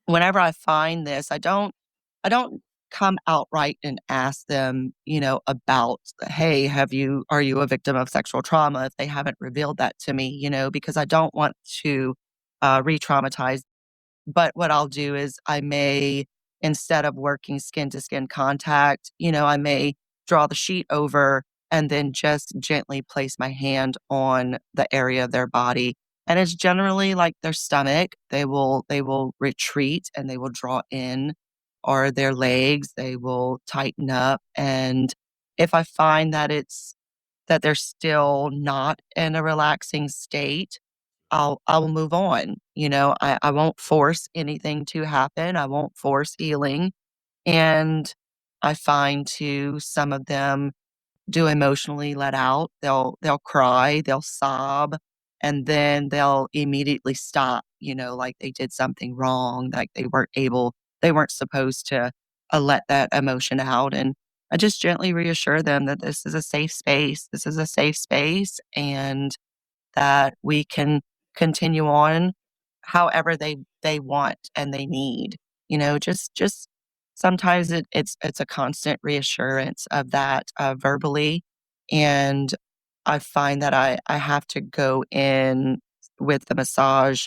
whenever I find this, I don't come outright and ask them, about, hey, are you a victim of sexual trauma if they haven't revealed that to me, because I don't want to re-traumatize. But what I'll do is I may, instead of working skin to skin contact, I may draw the sheet over and then just gently place my hand on the area of their body. And it's generally like their stomach. They will retreat and they will draw in, or their legs, they will tighten up. And if I find that they're still not in a relaxing state, I'll move on. I won't force anything to happen. I won't force healing. And I find too, some of them do emotionally let out. They'll cry, they'll sob, and then they'll immediately stop, like they did something wrong, like they weren't supposed to let that emotion out. And I just gently reassure them that this is a safe space. This is a safe space, and that we can continue on however they want and they need. Just sometimes it's a constant reassurance of that verbally. And I find that I have to go in with the massage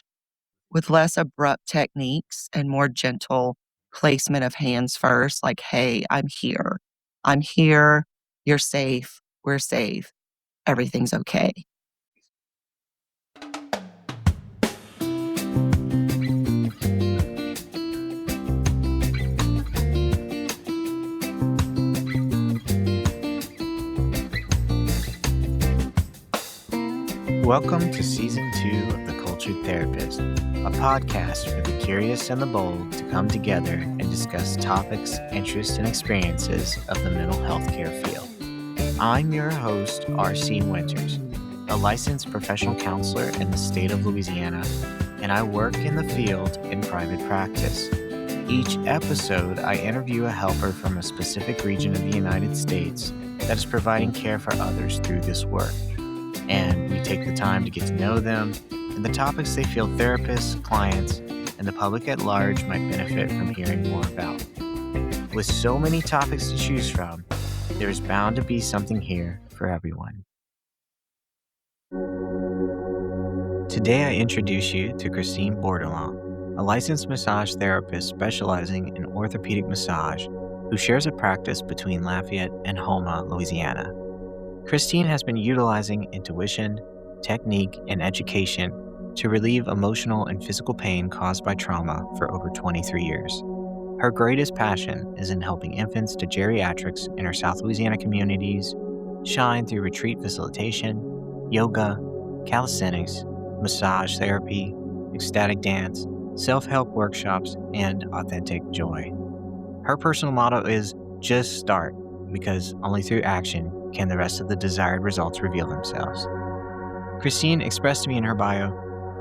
with less abrupt techniques and more gentle placement of hands first, like, hey, I'm here. I'm here. You're safe. We're safe. Everything's okay. Welcome to Season 2 of The Cultured Therapist, a podcast for the curious and the bold to come together and discuss topics, interests, and experiences of the mental health care field. I'm your host, R.C. Winters, a licensed professional counselor in the state of Louisiana, and I work in the field in private practice. Each episode, I interview a helper from a specific region of the United States that is providing care for others through this work. And we take the time to get to know them and the topics they feel therapists, clients, and the public at large might benefit from hearing more about. With so many topics to choose from, there is bound to be something here for everyone. Today I introduce you to Christine Bordelon, a licensed massage therapist specializing in orthopedic massage who shares a practice between Lafayette and Houma, Louisiana. Christine has been utilizing intuition, technique, and education to relieve emotional and physical pain caused by trauma for over 23 years. Her greatest passion is in helping infants to geriatrics in her South Louisiana communities shine through retreat facilitation, yoga, calisthenics, massage therapy, ecstatic dance, self-help workshops, and authentic joy. Her personal motto is just start, because only through action can the rest of the desired results reveal themselves. Christine expressed to me in her bio,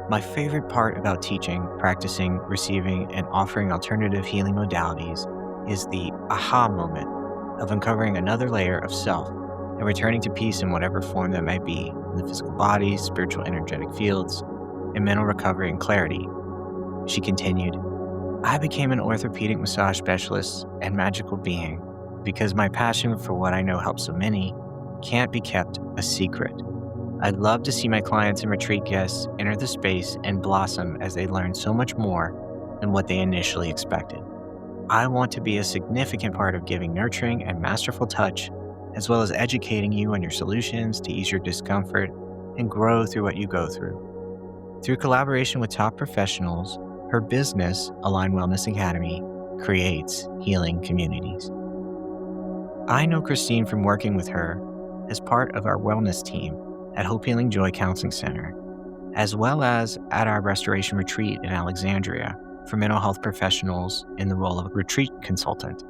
"My favorite part about teaching, practicing, receiving, and offering alternative healing modalities is the aha moment of uncovering another layer of self and returning to peace in whatever form that might be in the physical body, spiritual energetic fields, and mental recovery and clarity." She continued, "I became an orthopedic massage specialist and magical being because my passion for what I know helps so many can't be kept a secret. I'd love to see my clients and retreat guests enter the space and blossom as they learn so much more than what they initially expected. I want to be a significant part of giving nurturing and masterful touch, as well as educating you on your solutions to ease your discomfort and grow through what you go through." Through collaboration with top professionals, her business, Align Wellness Academy, creates healing communities. I know Christine from working with her as part of our wellness team at Hope Healing Joy Counseling Center, as well as at our restoration retreat in Alexandria for mental health professionals in the role of a retreat consultant.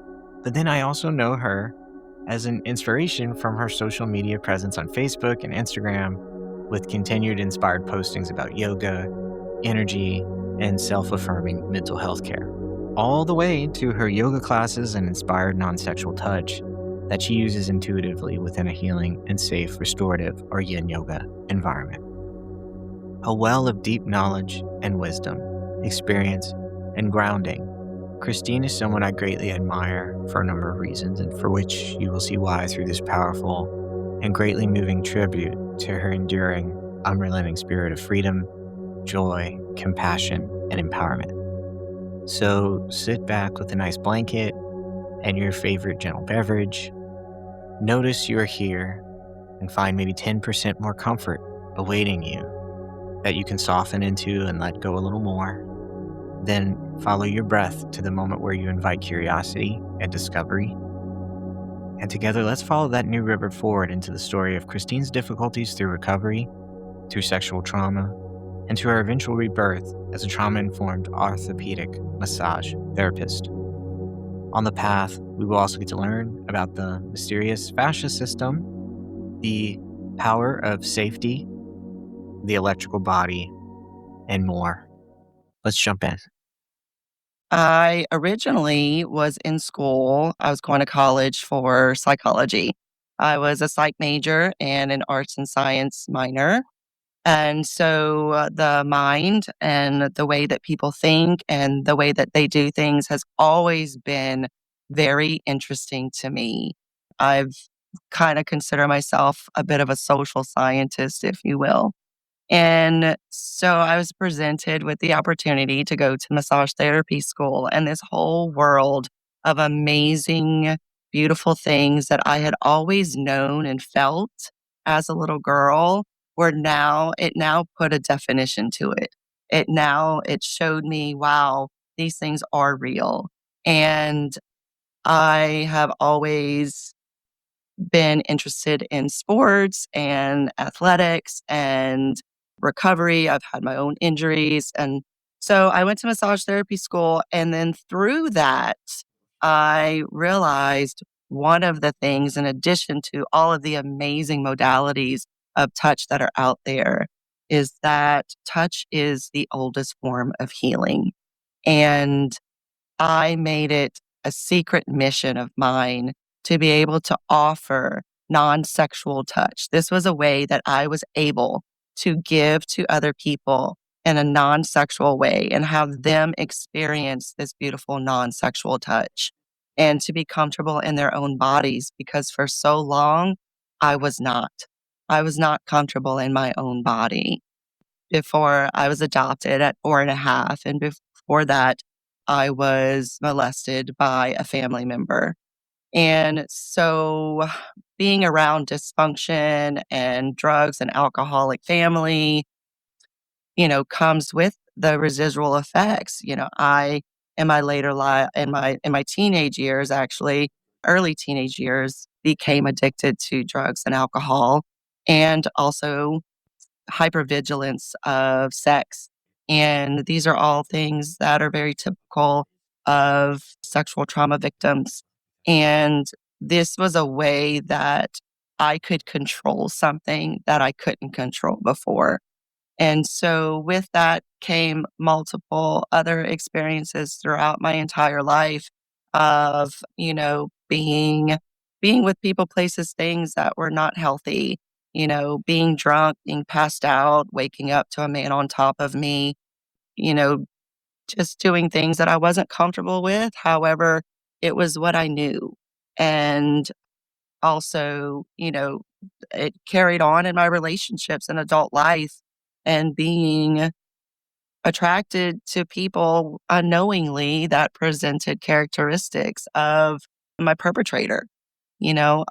But then I also know her as an inspiration from her social media presence on Facebook and Instagram, with continued inspired postings about yoga, energy, and self-affirming mental health care, all the way to her yoga classes and inspired non-sexual touch that she uses intuitively within a healing and safe restorative or yin yoga environment. A well of deep knowledge and wisdom, experience, and grounding. Christine is someone I greatly admire for a number of reasons, and for which you will see why through this powerful and greatly moving tribute to her enduring, unrelenting spirit of freedom, joy, compassion, and empowerment. So sit back with a nice blanket and your favorite gentle beverage. Notice you're here and find maybe 10% more comfort awaiting you that you can soften into and let go a little more. Then follow your breath to the moment where you invite curiosity and discovery. And together, let's follow that new river forward into the story of Christine's difficulties through recovery, through sexual trauma, and to her eventual rebirth as a trauma-informed orthopedic massage therapist. On the path, we will also get to learn about the mysterious fascia system, the power of safety, the electrical body, and more. Let's jump in. I originally was in school. I was going to college for psychology. I was a psych major and an arts and science minor. And so the mind and the way that people think and the way that they do things has always been very interesting to me. I've kind of consider myself a bit of a social scientist, if you will. And so I was presented with the opportunity to go to massage therapy school and this whole world of amazing, beautiful things that I had always known and felt as a little girl were now, it now put a definition to it. It showed me, wow, these things are real. And I have always been interested in sports and athletics and recovery. I've had my own injuries. And so I went to massage therapy school. And then through that, I realized one of the things, in addition to all of the amazing modalities of touch that are out there, is that touch is the oldest form of healing. And I made it a secret mission of mine to be able to offer non-sexual touch. This was a way that I was able to give to other people in a non-sexual way and have them experience this beautiful non-sexual touch and to be comfortable in their own bodies because for so long I was not. I was not comfortable in my own body before I was adopted at 4.5. And before that, I was molested by a family member. And so being around dysfunction and drugs and alcoholic family, comes with the residual effects. I in my later life in my teenage years, actually, early teenage years, became addicted to drugs and alcohol and also hypervigilance of sex. And these are all things that are very typical of sexual trauma victims. And this was a way that I could control something that I couldn't control before. And so with that came multiple other experiences throughout my entire life of, being with people, places, things that were not healthy, being drunk, being passed out, waking up to a man on top of me, you know, just doing things that I wasn't comfortable with. However, it was what I knew. And also, it carried on in my relationships and adult life and being attracted to people unknowingly that presented characteristics of my perpetrator, you know?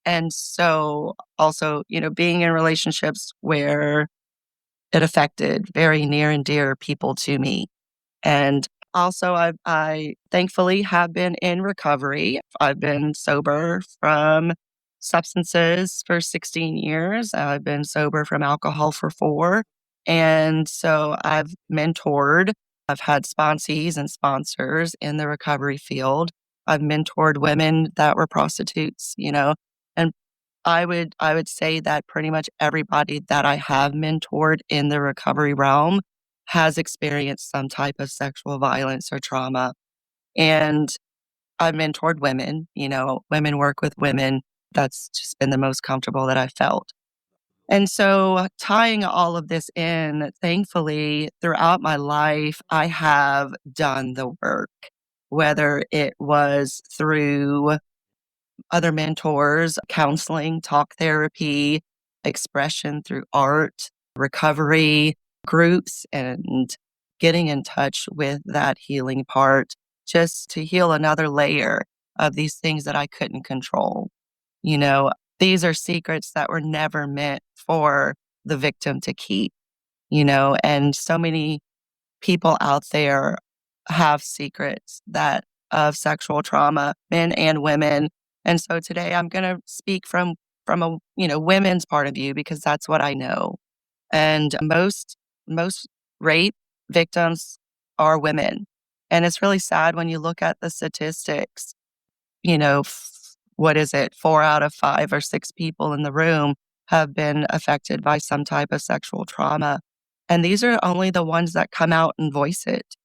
And so also, being in relationships where it affected very near and dear people to me. And also, I thankfully have been in recovery. I've been sober from substances for 16 years. I've been sober from alcohol for 4. And so I've mentored, I've had sponsees and sponsors in the recovery field. I've mentored women that were prostitutes, and I would say that pretty much everybody that I have mentored in the recovery realm has experienced some type of sexual violence or trauma. And I've mentored women, women work with women. That's just been the most comfortable that I felt. And so, tying all of this in, thankfully, throughout my life, I have done the work, whether it was through other mentors, counseling, talk therapy, expression through art, recovery groups, and getting in touch with that healing part just to heal another layer of these things that I couldn't control. You know, these are secrets that were never meant for the victim to keep, and so many people out there have secrets that of sexual trauma, men and women. And so today I'm going to speak from a, women's part of view because that's what I know. And most rape victims are women. And it's really sad when you look at the statistics, what is it? 4 out of 5 or 6 people in the room have been affected by some type of sexual trauma. And these are only the ones that come out and voice it.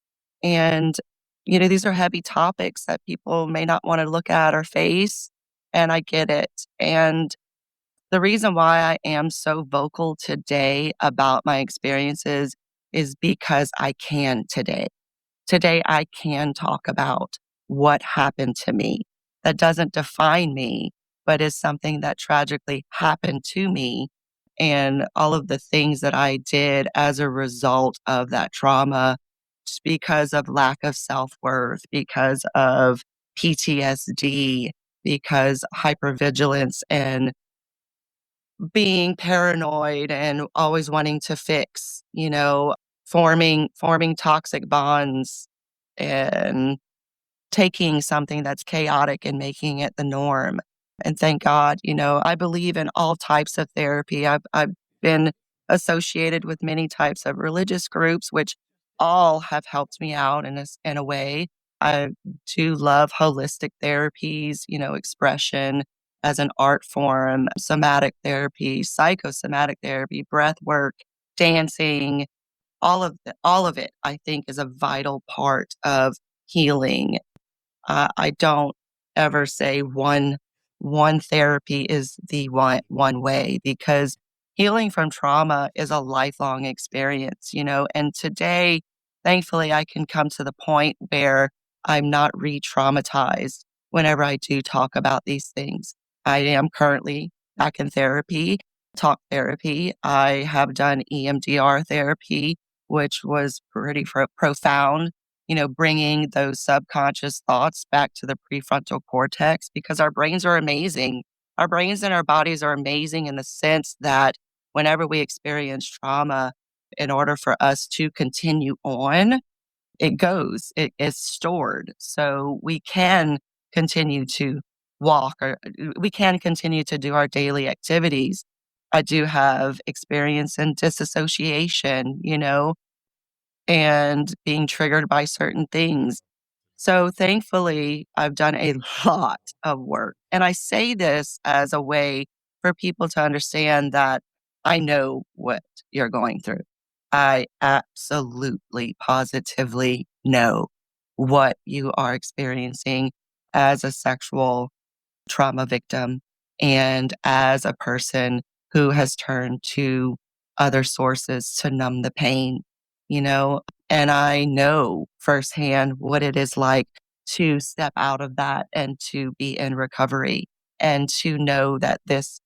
And, these are heavy topics that people may not want to look at or face. And I get it. And the reason why I am so vocal today about my experiences is because I can today. Today, I can talk about what happened to me. That doesn't define me, but is something that tragically happened to me. And all of the things that I did as a result of that trauma, just because of lack of self worth, because of PTSD, because hypervigilance and being paranoid and always wanting to fix, forming toxic bonds and taking something that's chaotic and making it the norm. And thank God, I believe in all types of therapy. I've been associated with many types of religious groups, which all have helped me out in a way. I do love holistic therapies, expression as an art form, somatic therapy, psychosomatic therapy, breath work, dancing, all of it, I think, is a vital part of healing. I don't ever say one therapy is the one way because healing from trauma is a lifelong experience, and today, thankfully, I can come to the point where I'm not re-traumatized whenever I do talk about these things. I am currently back in therapy, talk therapy. I have done EMDR therapy, which was pretty profound, bringing those subconscious thoughts back to the prefrontal cortex because our brains are amazing. Our brains and our bodies are amazing in the sense that whenever we experience trauma, in order for us to continue on, it is stored. So we can continue to walk or we can continue to do our daily activities. I do have experience in disassociation, and being triggered by certain things. So thankfully, I've done a lot of work. And I say this as a way for people to understand that I know what you're going through. I absolutely, positively know what you are experiencing as a sexual trauma victim and as a person who has turned to other sources to numb the pain, you know, and I know firsthand what it is like to step out of that and to be in recovery and to know that this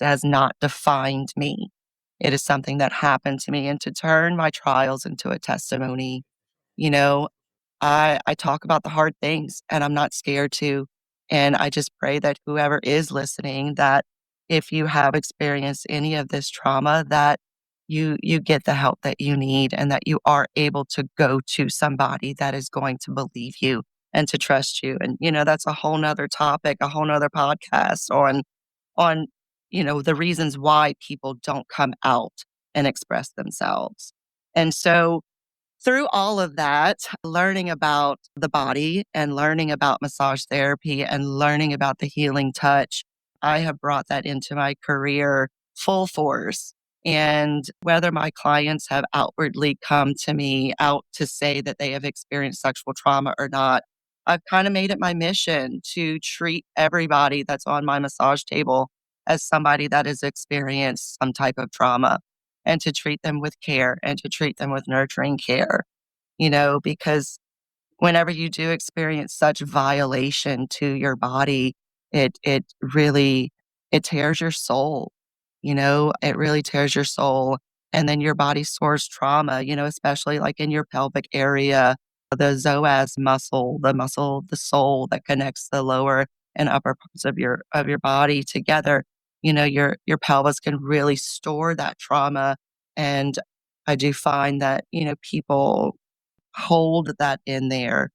has not defined me. It is something that happened to me and to turn my trials into a testimony, you know, I talk about the hard things and I'm not scared to. And I just pray that whoever is listening, that if you have experienced any of this trauma, that you get the help that you need and that you are able to go to somebody that is going to believe you and to trust you. And that's a whole nother topic, a whole nother podcast on the reasons why people don't come out and express themselves. And so through all of that, learning about the body and learning about massage therapy and learning about the healing touch, I have brought that into my career full force. And whether my clients have outwardly come to me out to say that they have experienced sexual trauma or not, I've kind of made it my mission to treat everybody that's on my massage table as somebody that has experienced some type of trauma, and to treat them with care and to treat them with nurturing care, because whenever you do experience such violation to your body, it really it tears your soul. It really tears your soul. And then your body stores trauma, especially like in your pelvic area, the psoas muscle, the soul that connects the lower and upper parts of your body together. Your pelvis can really store that trauma. And I do find that, people hold that in their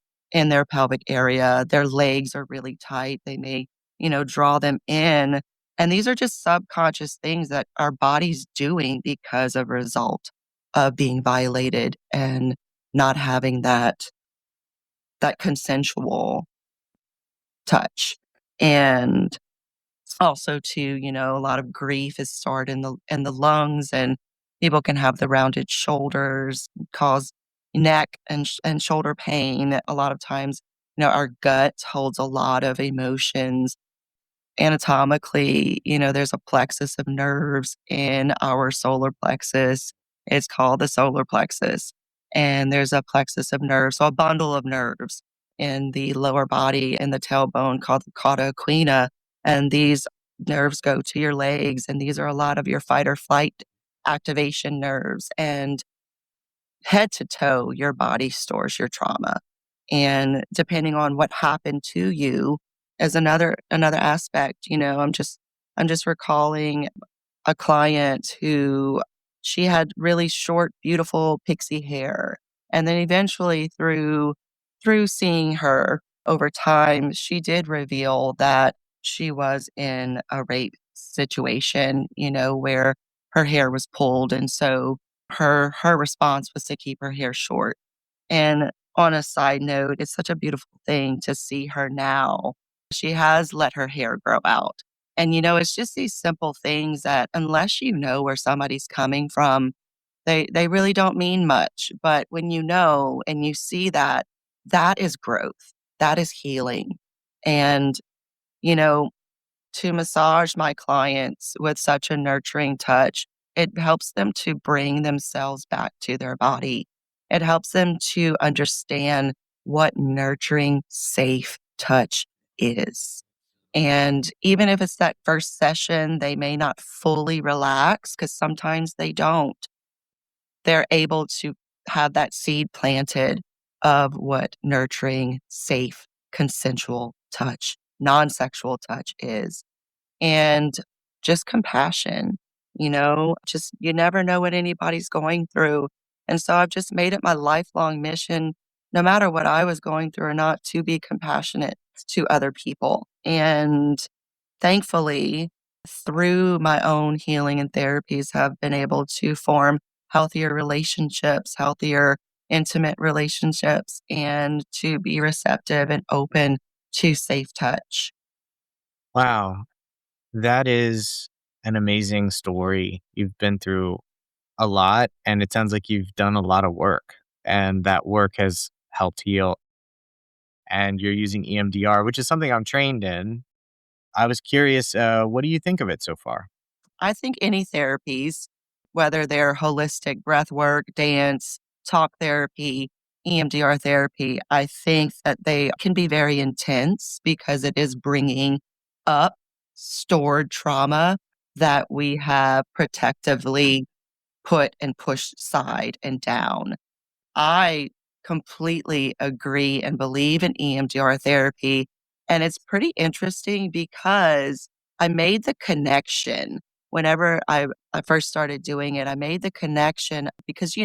pelvic area. Their legs are really tight. They may, draw them in. And these are just subconscious things that our body's doing because of a result of being violated and not having that consensual touch. And also too, a lot of grief is stored in the lungs, and people can have the rounded shoulders, cause neck and shoulder pain. A lot of times, our gut holds a lot of emotions. Anatomically, there's a plexus of nerves in our solar plexus. It's called the solar plexus. And there's a plexus of nerves, so a bundle of nerves in the lower body in the tailbone called the cauda equina. And these nerves go to your legs, and these are a lot of your fight or flight activation nerves. And head to toe, your body stores your trauma. And depending on what happened to you is another aspect. I'm just recalling a client who she had really short, beautiful pixie hair. And then eventually through seeing her over time, she did reveal that she was in a rape situation, where her hair was pulled. And so her response was to keep her hair short. And on a side note, it's such a beautiful thing to see her now. She has let her hair grow out. And, it's just these simple things that unless you know where somebody's coming from, they really don't mean much. But when you know and you see that, that is growth. That is healing. And, you know, to massage my clients with such a nurturing touch, it helps them to bring themselves back to their body. It helps them to understand what nurturing, safe touch is. And even if it's that first session, they may not fully relax because sometimes they don't. They're able to have that seed planted of what nurturing, safe, consensual touch, non sexual touch is, and just compassion, just you never know what anybody's going through. And so I've just made it my lifelong mission, no matter what I was going through or not, to be compassionate to other people. And thankfully, through my own healing and therapies, have been able to form healthier relationships, healthier, intimate relationships, and to be receptive and open to safe touch. Wow, that is an amazing story. You've been through a lot, and it sounds like you've done a lot of work, and that work has helped heal. And you're using EMDR, which is something I'm trained in. I was curious, what do you think of it so far? I think any therapies, whether they're holistic breath work, dance, talk therapy, EMDR therapy, I think that they can be very intense because it is bringing up stored trauma that we have protectively put and pushed aside and down. I completely agree and believe in EMDR therapy. And it's pretty interesting because I made the connection whenever I first started doing it. I made the connection because,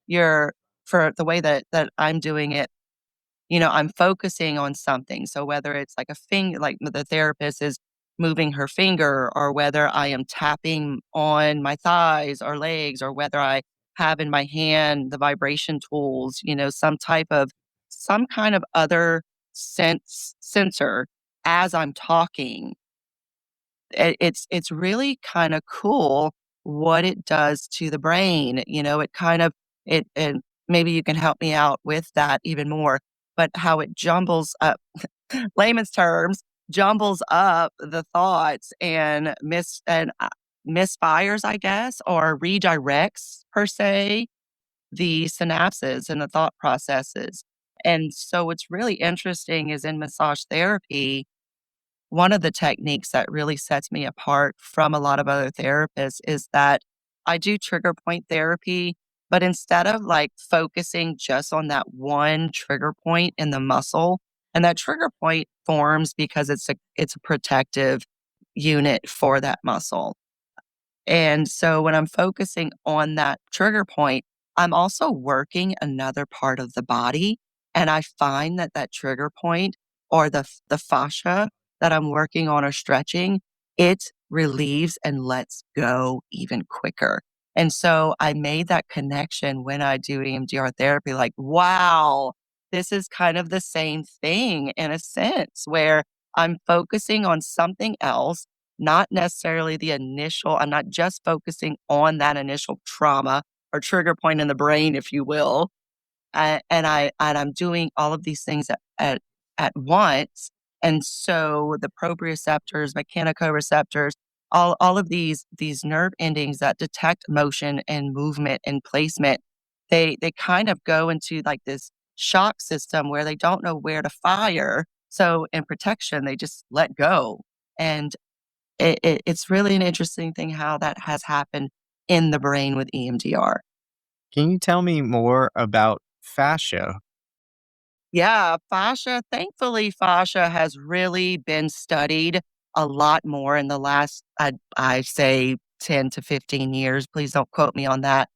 you're for the way that I'm doing it, I'm focusing on something. So whether it's like a finger, like the therapist is moving her finger, or whether I am tapping on my thighs or legs, or whether I have in my hand the vibration tools, some kind of other sensor as I'm talking, it's really kind of cool what it does to the brain. It kind of it and maybe you can help me out with that even more, but how it jumbles up layman's terms, jumbles up the thoughts and misfires, I guess, or redirects per se the synapses and the thought processes. And so what's really interesting is in massage therapy, one of the techniques that really sets me apart from a lot of other therapists is that I do trigger point therapy, but instead of like focusing just on that one trigger point in the muscle, and that trigger point forms because it's a protective unit for that muscle. And so when I'm focusing on that trigger point, I'm also working another part of the body. And I find that that trigger point or the fascia that I'm working on or stretching, it relieves and lets go even quicker. And so I made that connection when I do EMDR therapy, like, wow, this is kind of the same thing in a sense where I'm focusing on something else, not necessarily the initial. I'm not just focusing on that initial trauma or trigger point in the brain, if you will. And I'm doing all of these things at once. And so the proprioceptors, mechanicoreceptors, all of these nerve endings that detect motion and movement and placement, they kind of go into like this shock system where they don't know where to fire. So in protection, they just let go. And it's really an interesting thing how that has happened in the brain with EMDR. Can you tell me more about fascia? Yeah, fascia. Thankfully, fascia has really been studied a lot more in the last, I say 10 to 15 years. Please don't quote me on that.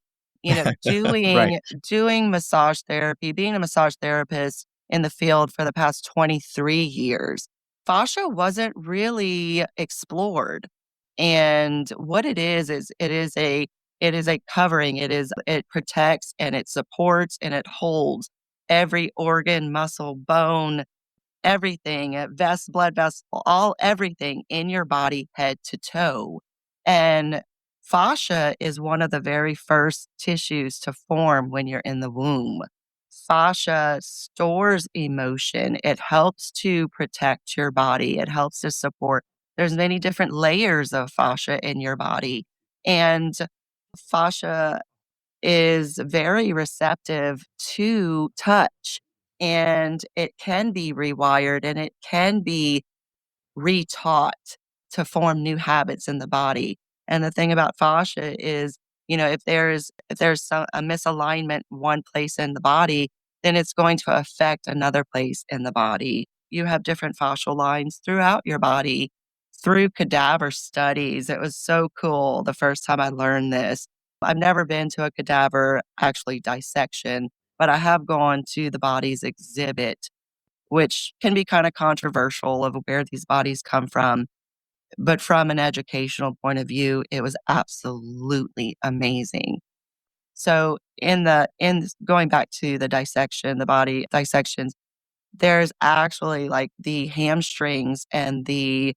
You know, Right. doing massage therapy, being a massage therapist in the field for the past 23 years, fascia wasn't really explored. And what it is it is a covering. It protects and it supports and it holds every organ, muscle, bone, everything, blood vessel, all everything in your body, head to toe. And fascia is one of the very first tissues to form when you're in the womb. Fascia stores emotion. It helps to protect your body. It helps to support. There's many different layers of fascia in your body. And fascia is very receptive to touch, and it can be rewired and it can be retaught to form new habits in the body. And the thing about fascia is, you know, if there's a misalignment one place in the body, then it's going to affect another place in the body. You have different fascial lines throughout your body through cadaver studies. It was so cool the first time I learned this. I've never been to a cadaver actually dissection, but I have gone to the body's exhibit, which can be kind of controversial of where these bodies come from. But from an educational point of view, it was absolutely amazing. So going back to the dissection, the body dissections, there's actually like the hamstrings and the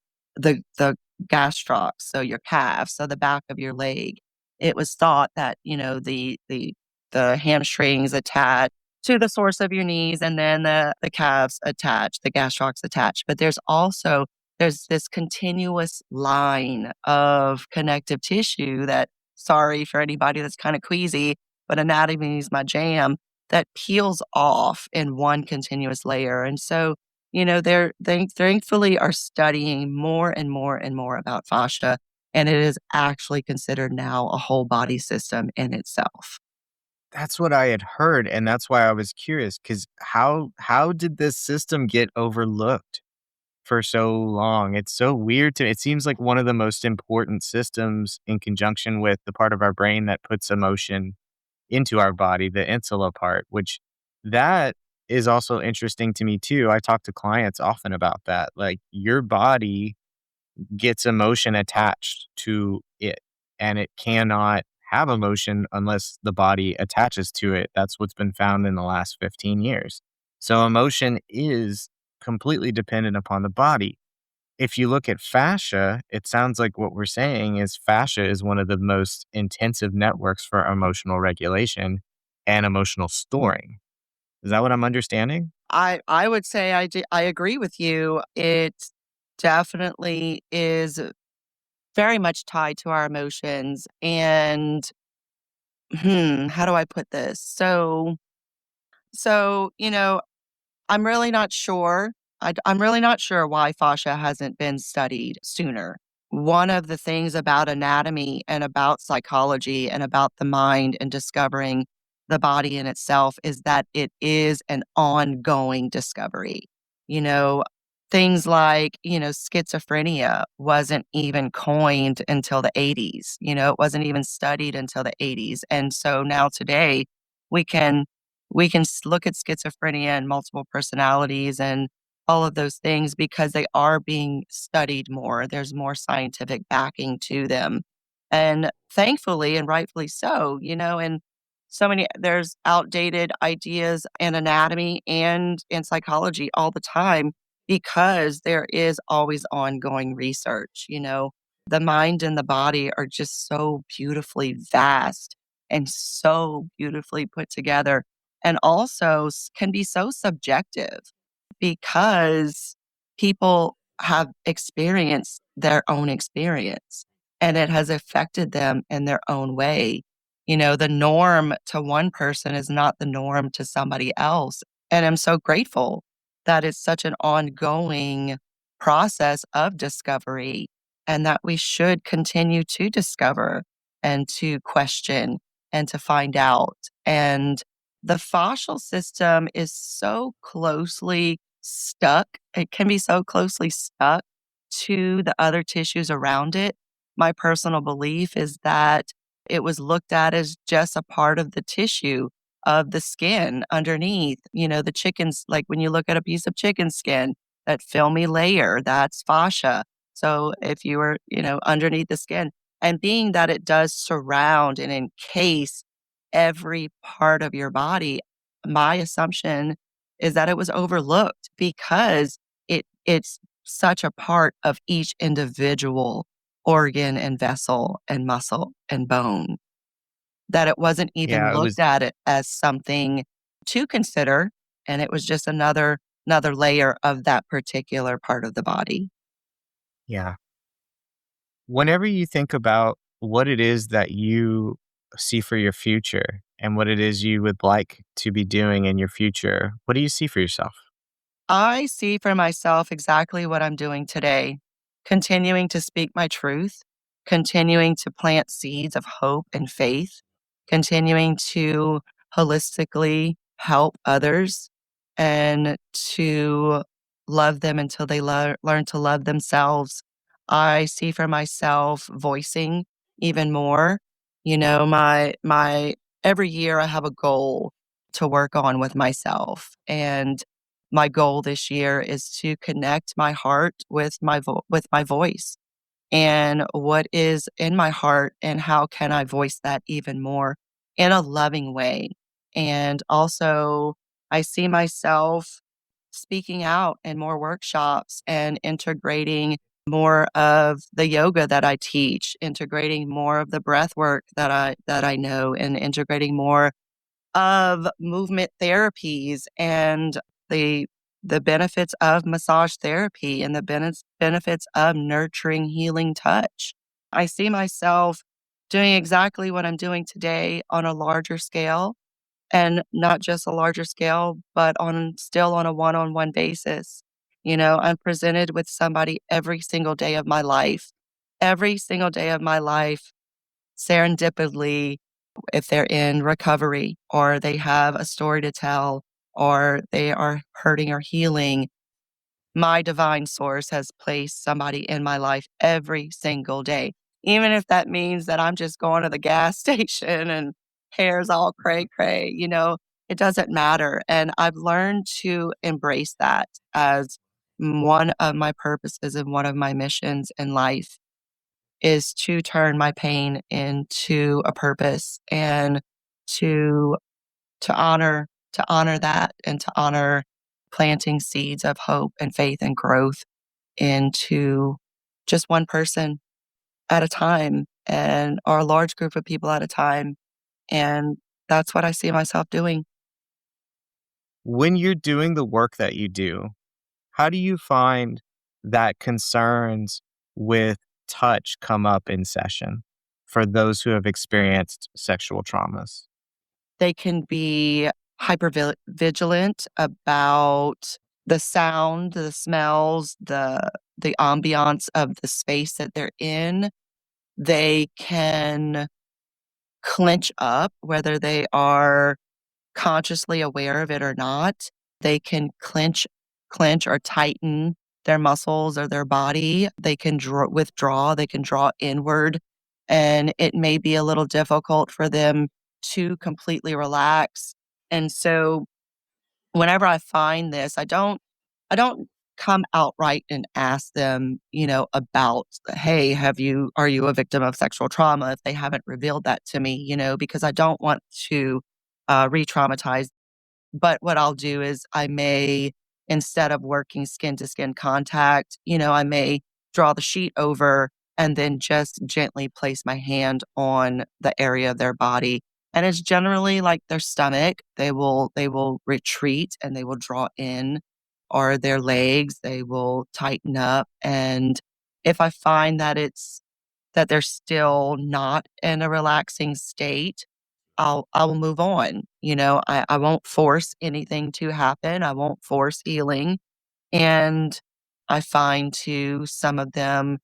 gastrocs, so your calves, so the back of your leg. It was thought that, you know, the hamstrings attach to the source of your knees and then the calves attach, the gastrocs attach. But there's this continuous line of connective tissue that, sorry for anybody that's kind of queasy, but anatomy is my jam, that peels off in one continuous layer. And so, you know, they thankfully are studying more and more and more about fascia, and it is actually considered now a whole body system in itself. That's what I had heard, and that's why I was curious. Because how did this system get overlooked for so long? It's so weird to it seems like one of the most important systems in conjunction with the part of our brain that puts emotion into our body, the insula part, which that is also interesting to me too. I talk to clients often about that. Like, your body gets emotion attached to it, and it cannot have emotion unless the body attaches to it. That's what's been found in the last 15 years. So emotion is completely dependent upon the body. If you look at fascia, it sounds like what we're saying is fascia is one of the most intensive networks for emotional regulation and emotional storing. Is that what I'm understanding? I would say I agree with you. definitely is very much tied to our emotions. And how do I put this? So, I'm really not sure. I'm really not sure why fascia hasn't been studied sooner. One of the things about anatomy and about psychology and about the mind and discovering the body in itself is that it is an ongoing discovery. You know, things like, schizophrenia wasn't even coined until the 80s. It wasn't even studied until the 80s. And so now today we can look at schizophrenia and multiple personalities and all of those things because they are being studied more. There's more scientific backing to them. And thankfully and rightfully so, and there's outdated ideas in anatomy and in psychology all the time because there is always ongoing research. The mind and the body are just so beautifully vast and so beautifully put together and also can be so subjective because people have experienced their own experience and it has affected them in their own way. The norm to one person is not the norm to somebody else. And I'm so grateful that it's such an ongoing process of discovery and that we should continue to discover and to question and to find out. And the fascial system is so closely stuck. It can be so closely stuck to the other tissues around it. My personal belief is that it was looked at as just a part of the tissue of the skin underneath. The chickens, like when you look at a piece of chicken skin, that filmy layer, that's fascia. So if you were, underneath the skin, and being that it does surround and encase every part of your body, my assumption is that it was overlooked because it's such a part of each individual organ and vessel and muscle and bone that it wasn't even Yeah, it looked was at it as something to consider, and it was just another layer of that particular part of the body. yeah. Whenever you think about what it is that you see for your future and what it is you would like to be doing in your future, what do you see for yourself? I see for myself exactly what I'm doing today, continuing to speak my truth, continuing to plant seeds of hope and faith, continuing to holistically help others and to love them until they learn to love themselves. I see for myself voicing even more. My every year I have a goal to work on with myself, and my goal this year is to connect my heart with my voice and what is in my heart and how can I voice that even more in a loving way. And also, I see myself speaking out in more workshops and integrating more of the yoga that I teach, integrating more of the breath work that I know, and integrating more of movement therapies and the the benefits of massage therapy and the benefits of nurturing healing touch. I see myself doing exactly what I'm doing today on a larger scale, and not just a larger scale, but on a one-on-one basis. I'm presented with somebody every single day of my life. Every single day of my life, serendipitously, if they're in recovery or they have a story to tell or they are hurting or healing, my divine source has placed somebody in my life every single day. Even if that means that I'm just going to the gas station and hair's all cray cray, it doesn't matter. And I've learned to embrace that as one of my purposes and one of my missions in life is to turn my pain into a purpose and to to honor that and to honor planting seeds of hope and faith and growth into just one person at a time and or a large group of people at a time. And that's what I see myself doing. When you're doing the work that you do, how do you find that concerns with touch come up in session for those who have experienced sexual traumas? They can be vigilant about the sound, the smells, the ambiance of the space that they're in. They can clench up, whether they are consciously aware of it or not. They can clench or tighten their muscles or their body. They can withdraw, they can draw inward, and it may be a little difficult for them to completely relax. And so whenever I find this, I don't come outright and ask them, about, hey, are you a victim of sexual trauma if they haven't revealed that to me, because I don't want to re-traumatize. But what I'll do is I may, instead of working skin to skin contact, I may draw the sheet over and then just gently place my hand on the area of their body. And it's generally like their stomach. They will retreat and they will draw in, or their legs, they will tighten up. And if I find that they're still not in a relaxing state, I'll move on. I won't force anything to happen. I won't force healing. And I find too some of them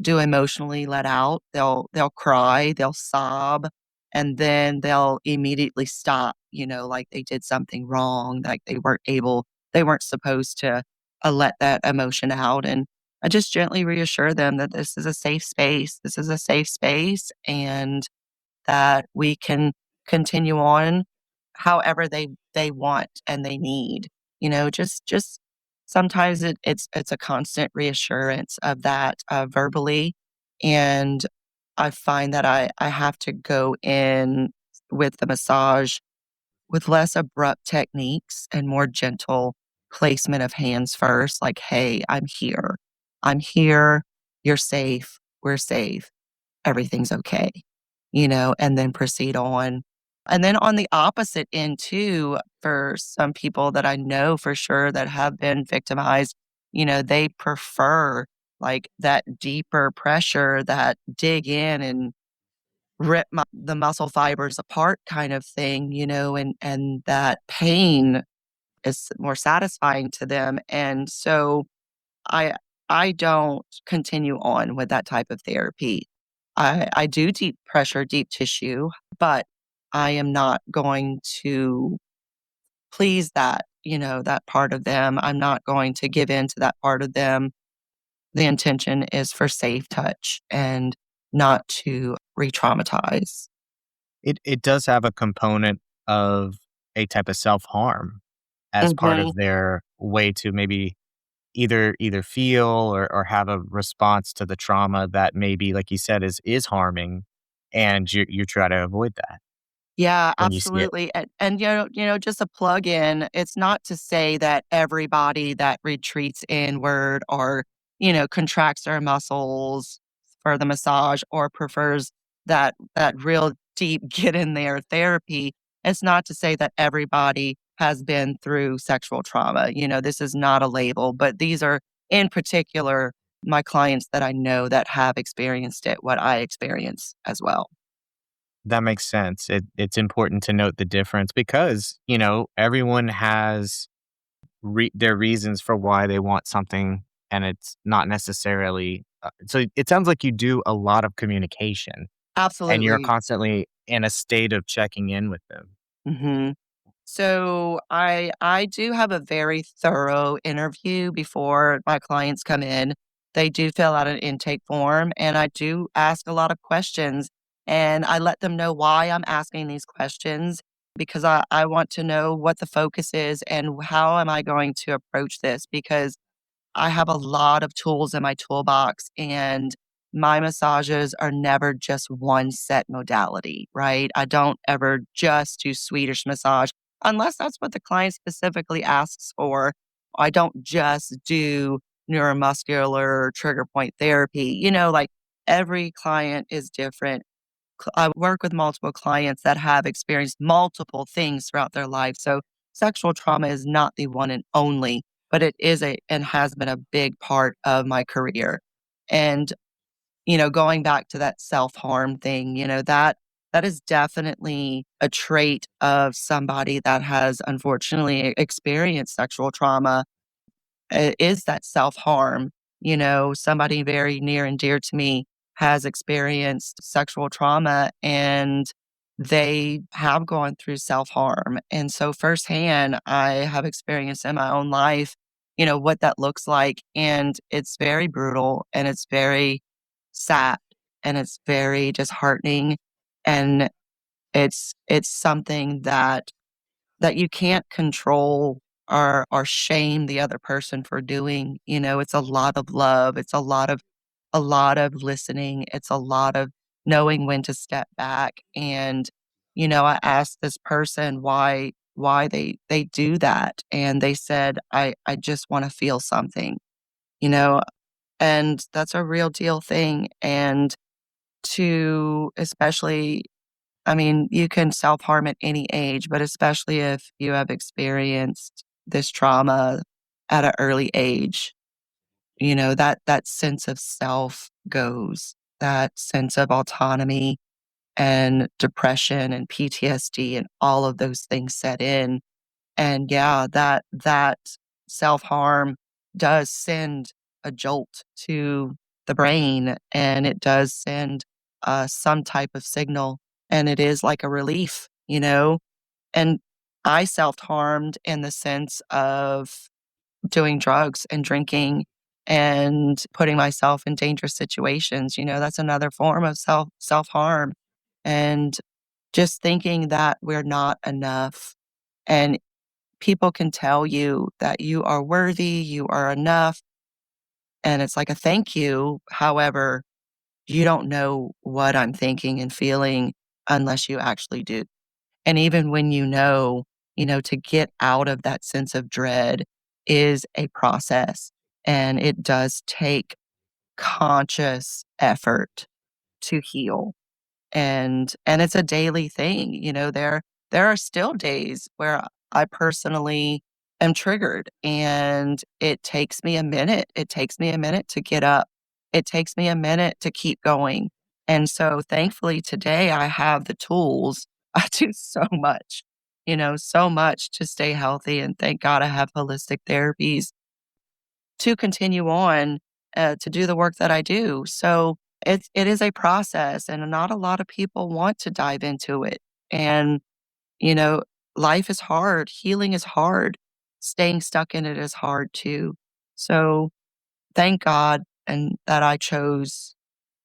do emotionally let out. They'll cry, they'll sob, and then they'll immediately stop, like they did something wrong, like they weren't supposed to let that emotion out. And I just gently reassure them that this is a safe space. This is a safe space, and that we can continue on however they want and they need. Just sometimes it's a constant reassurance of that verbally. And I find that I have to go in with the massage with less abrupt techniques and more gentle placement of hands first, like, hey, I'm here. I'm here. You're safe. We're safe, everything's okay, and then proceed on. And then on the opposite end too, for some people that I know for sure that have been victimized, they prefer like that deeper pressure, that dig in and rip the muscle fibers apart kind of thing, and that pain is more satisfying to them. And so I I don't continue on with that type of therapy. I do deep pressure, deep tissue, but I am not going to please that part of them. I'm not going to give in to that part of them. The intention is for safe touch and not to re-traumatize. It does have a component of a type of self-harm as part Mhm. of their way to maybe either feel or have a response to the trauma that maybe, like you said, is harming, and you try to avoid that Yeah, when you see it. absolutely. And just a plug in, it's not to say that everybody that retreats inward or, contracts their muscles for the massage or prefers that real deep get in there therapy. It's not to say that everybody has been through sexual trauma. This is not a label, but these are in particular my clients that I know that have experienced it, what I experience as well. That makes sense. It's important to note the difference because, everyone has their reasons for why they want something, and it's not necessarily so it sounds like you do a lot of communication, and you're Absolutely. constantly in a state of checking in with them. Mhm. So I do have a very thorough interview before my clients come in. They do fill out an intake form, and I do ask a lot of questions, and I let them know why I'm asking these questions, because I want to know what the focus is and how am I going to approach this, because I have a lot of tools in my toolbox, and my massages are never just one set modality, right? I don't ever just do Swedish massage unless that's what the client specifically asks for. I don't just do neuromuscular trigger point therapy. Like every client is different. I work with multiple clients that have experienced multiple things throughout their life. So sexual trauma is not the one and only. but it is a and has been a big part of my career. And, going back to that self-harm thing, that is definitely a trait of somebody that has unfortunately experienced sexual trauma, is that self-harm. Somebody very near and dear to me has experienced sexual trauma, and they have gone through self-harm. And so firsthand, I have experienced in my own life, what that looks like. And it's very brutal and it's very sad and it's very disheartening. And it's something that you can't control or shame the other person for doing. It's a lot of love. It's a lot of listening. It's a lot of knowing when to step back. And, I asked this person why they do that. And they said, I just want to feel something, you know, and that's a real deal thing. And to especially I mean, you can self-harm at any age, but especially if you have experienced this trauma at an early age, that sense of self goes, that sense of autonomy and depression and PTSD and all of those things set in. And yeah, that self-harm does send a jolt to the brain, and it does send, some type of signal, and it is like a relief. And I self-harmed in the sense of doing drugs and drinking and putting myself in dangerous situations. That's another form of self-harm, and just thinking that we're not enough. And people can tell you that you are worthy, you are enough, and it's like a thank you. However, you don't know what I'm thinking and feeling unless you actually do. And even when to get out of that sense of dread is a process, and it does take conscious effort to heal. And it's a daily thing. There are still days where I personally am triggered, and it takes me a minute. It takes me a minute to get up. It takes me a minute to keep going. And so thankfully today I have the tools. I do so much to stay healthy, and thank God I have holistic therapies to continue on, to do the work that I do. So it is a process, and not a lot of people want to dive into it. And, you know, life is hard, healing is hard, staying stuck in it is hard too. So thank God and that I chose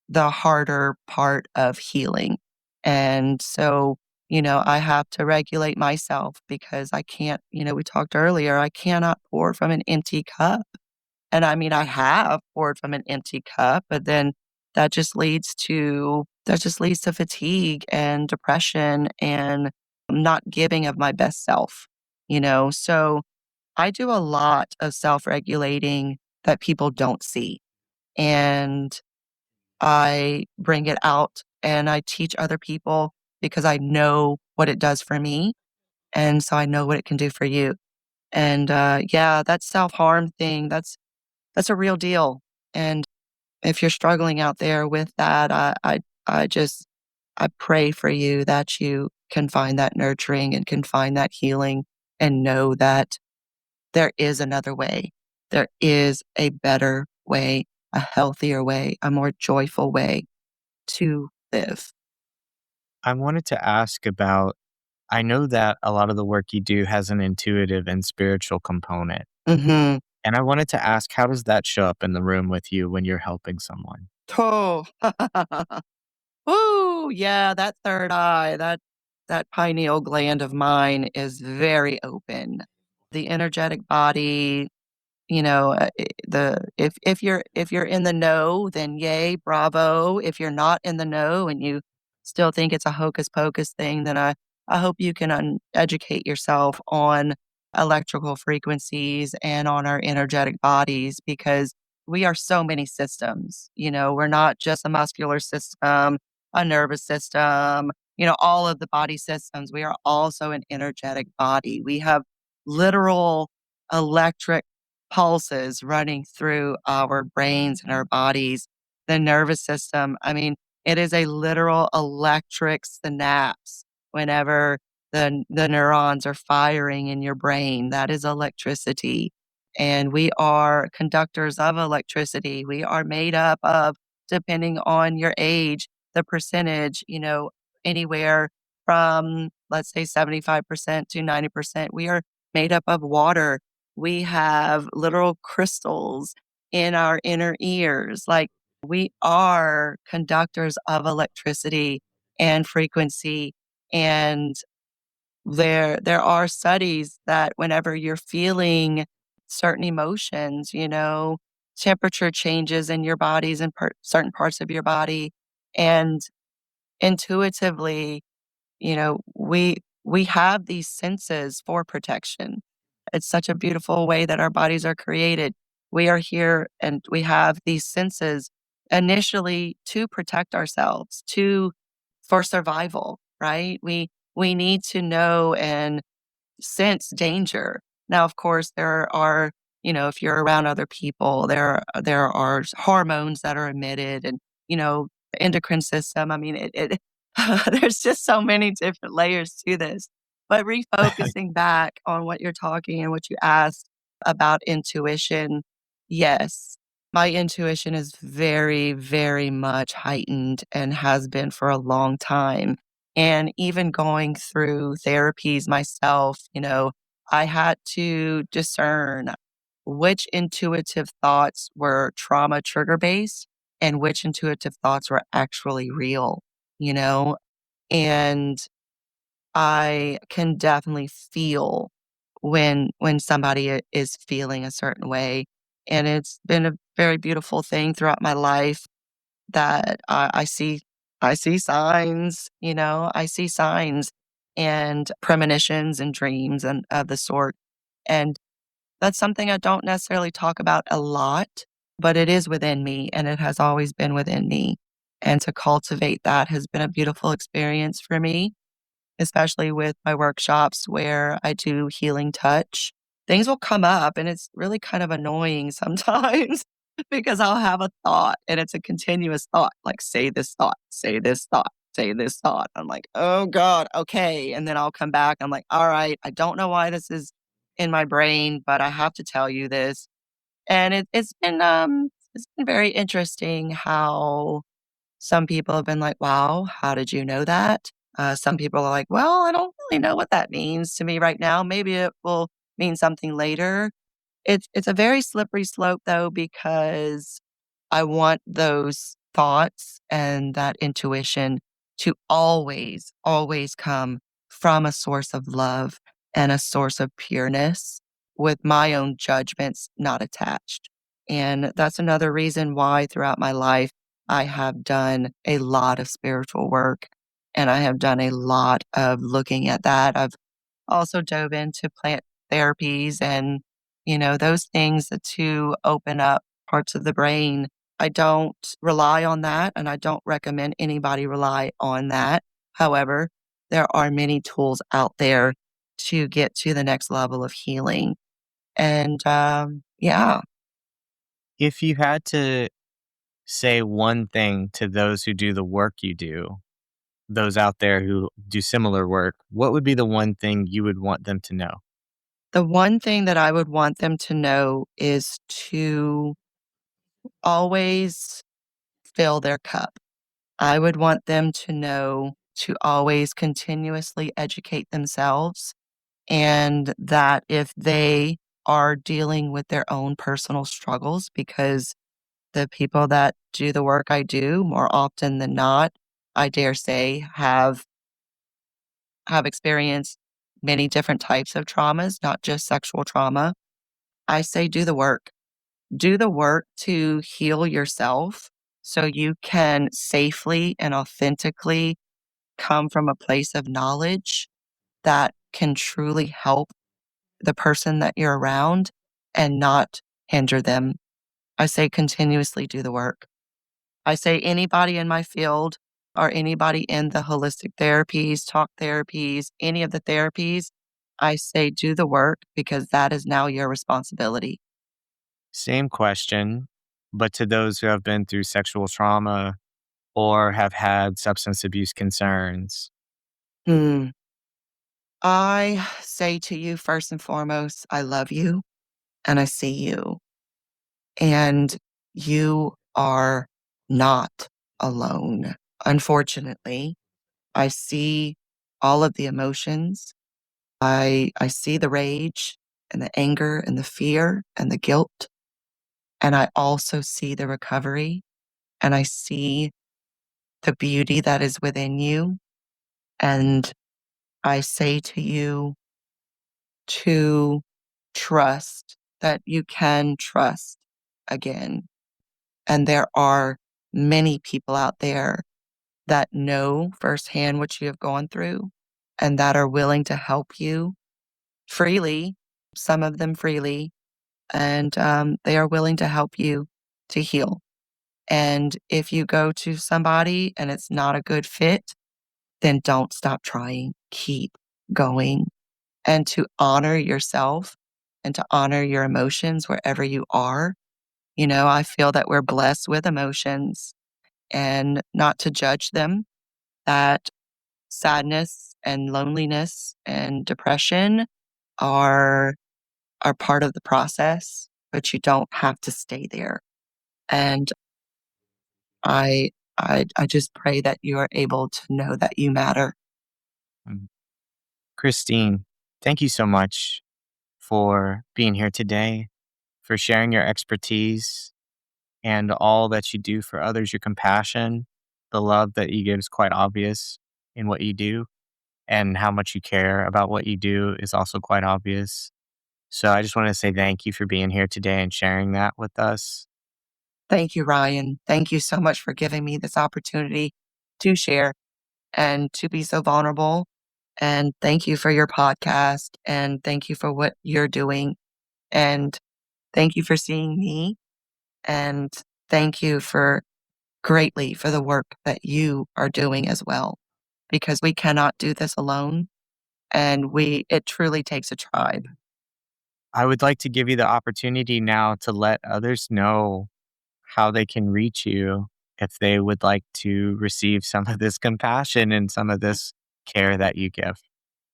the harder part of healing. And so, I have to regulate myself because I can't, we talked earlier, I cannot pour from an empty cup. And I mean, I have poured from an empty cup, but then that just leads to fatigue and depression and not giving of my best self. So I do a lot of self-regulating that people don't see. And I bring it out and I teach other people because I know what it does for me. And so I know what it can do for you. And yeah, that self-harm thing, that's a real deal. And if you're struggling out there with that, I pray for you that you can find that nurturing and can find that healing and know that there is another way. There is a better way, a healthier way, a more joyful way to live. I wanted to ask about I know that a lot of the work you do has an intuitive and spiritual component. Mhm. And I wanted to ask, how does that show up in the room with you when you're helping someone? Oh. Ooh, yeah, that third eye, that pineal gland of mine is very open. The energetic body, if you're in the know, then yay, bravo. If you're not in the know and you still think it's a hocus pocus thing, then I hope you can educate yourself on electrical frequencies and on our energetic bodies, because we are so many systems. We're not just a muscular system, a nervous system, all of the body systems. We are also an energetic body. We have literal electric pulses running through our brains and our bodies, the nervous system. I mean, it is a literal electric synapse whenever the neurons are firing in your brain. That is electricity. And we are conductors of electricity. We are made up of, depending on your age, the percentage, anywhere from, let's say, 75% to 90%. We are made up of water. We have literal crystals in our inner ears. Like, we are conductors of electricity and frequency. And there are studies that whenever you're feeling certain emotions, temperature changes in your bodies and certain parts of your body, and intuitively, we have these senses for protection. It's such a beautiful way that our bodies are created. We are here and we have these senses initially to protect ourselves, to for survival, right? We need to know and sense danger. Now, of course, there are, if you're around other people, there are hormones that are emitted, and, the endocrine system. I mean, it there's just so many different layers to this. But refocusing back on what you're talking and what you asked about intuition, yes, my intuition is very, very much heightened and has been for a long time. And even going through therapies myself, I had to discern which intuitive thoughts were trauma trigger based and which intuitive thoughts were actually real, you know? And I can definitely feel when somebody is feeling a certain way. And it's been a very beautiful thing throughout my life that I see signs, I see signs and premonitions and dreams and of the sort. And that's something I don't necessarily talk about a lot, but it is within me and it has always been within me. And to cultivate that has been a beautiful experience for me, especially with my workshops where I do healing touch. Things will come up and it's really kind of annoying sometimes because I'll have a thought and it's a continuous thought, like say this thought, say this thought, say this thought. I'm like, oh God, okay. And then I'll come back. I'm like, all right, I don't know why this is in my brain, but I have to tell you this. And it's been very interesting how some people have been like, "Wow, how did you know that?" Some people are like, "Well, I don't really know what that means to me right now. Maybe it will mean something later." It's a very slippery slope though, because I want those thoughts and that intuition to always, always come from a source of love and a source of pureness with my own judgments not attached. And that's another reason why throughout my life, I have done a lot of spiritual work and I have done a lot of looking at that. I've also dove into plant therapies and, those things to open up parts of the brain. I don't rely on that, and I don't recommend anybody rely on that. However, there are many tools out there to get to the next level of healing. And yeah, If you had to say one thing to those who do the work you do, those out there who do similar work, what would be the one thing you would want them to know? the one thing that I would want them to know is to always fill their cup. I would want them to know to always continuously educate themselves, and that if they are dealing with their own personal struggles, because the people that do the work I do more often than not, I dare say, have experienced many different types of traumas, not just sexual trauma. I say do the work. Do the work to heal yourself so you can safely and authentically come from a place of knowledge that can truly help the person that you're around and not hinder them. I say continuously do the work. I say anybody in my field or anybody in the holistic therapies, talk therapies, any of the therapies, I say do the work because that is now your responsibility. Same question, but to those who have been through sexual trauma or have had substance abuse concerns. Hmm. I say to you, first and foremost, I love you and I see you, and you are not alone. Unfortunately, I see all of the emotions. I see the rage and the anger and the fear and the guilt. And I also see the recovery and I see the beauty that is within you. And I say to you to trust that you can trust again. And there are many people out there that know firsthand what you have gone through and that are willing to help you freely, some of them freely, and they are willing to help you to heal. And if you go to somebody and it's not a good fit, then don't stop trying. Keep going. And to honor yourself and to honor your emotions wherever you are. You know, I feel that we're blessed with emotions and not to judge them, that sadness and loneliness and depression are part of the process, but you don't have to stay there. And I just pray that you are able to know that you matter. Mm. Christine, thank you so much for being here today, for sharing your expertise and all that you do for others, your compassion, the love that you give is quite obvious in what you do, and how much you care about what you do is also quite obvious. So I just want to say thank you for being here today and sharing that with us. Thank you, Ryan. Thank you so much for giving me this opportunity to share and to be so vulnerable. And thank you for your podcast. And thank you for what you're doing. And thank you for seeing me. And thank you for greatly for the work that you are doing as well, because we cannot do this alone. And it truly takes a tribe. I would like to give you the opportunity now to let others know how they can reach you if they would like to receive some of this compassion and some of this care that you give.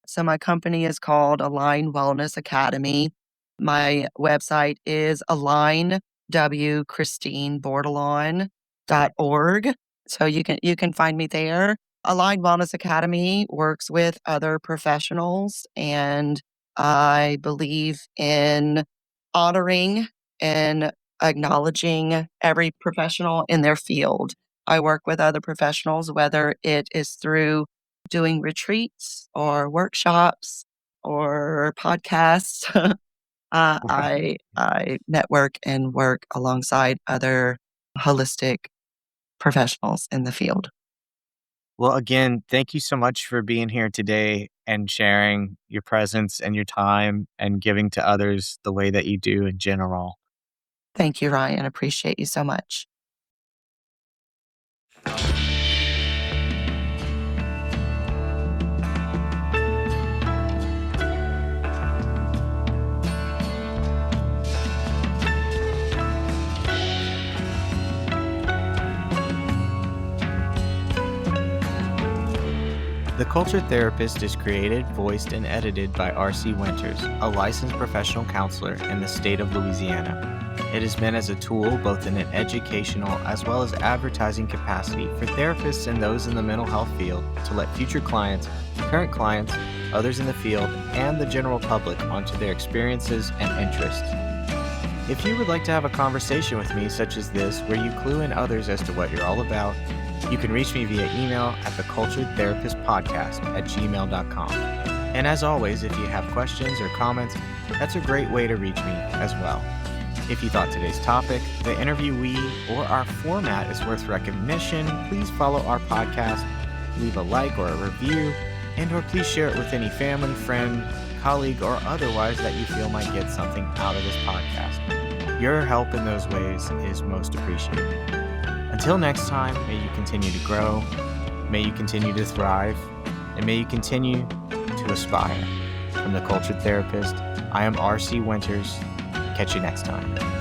So my company is called Align Wellness Academy. My website is alignwchristinebordelon.org. So you can find me there. Align Wellness Academy works with other professionals, and I believe in honoring and acknowledging every professional in their field. I work with other professionals, whether it is through doing retreats or workshops or podcasts. I network and work alongside other holistic professionals in the field. Well, again, thank you so much for being here today and sharing your presence and your time and giving to others the way that you do in general. Thank you, Ryan. Appreciate you so much. The Culture Therapist is created, voiced, and edited by R.C. Winters, a licensed professional counselor in the state of Louisiana. It is meant as a tool both in an educational as well as advertising capacity for therapists and those in the mental health field to let future clients, current clients, others in the field, and the general public onto their experiences and interests. If you would like to have a conversation with me such as this, where you clue in others as to what you're all about, you can reach me via email at theculturedtherapistpodcast@gmail.com. And as always, if you have questions or comments, that's a great way to reach me as well. If you thought today's topic, the interviewee, or our format is worth recognition, please follow our podcast, leave a like or a review, and or please share it with any family, friend, colleague, or otherwise that you feel might get something out of this podcast. Your help in those ways is most appreciated. Until next time, may you continue to grow, may you continue to thrive, and may you continue to aspire. From The Cultured Therapist, I am R.C. Winters. Catch you next time.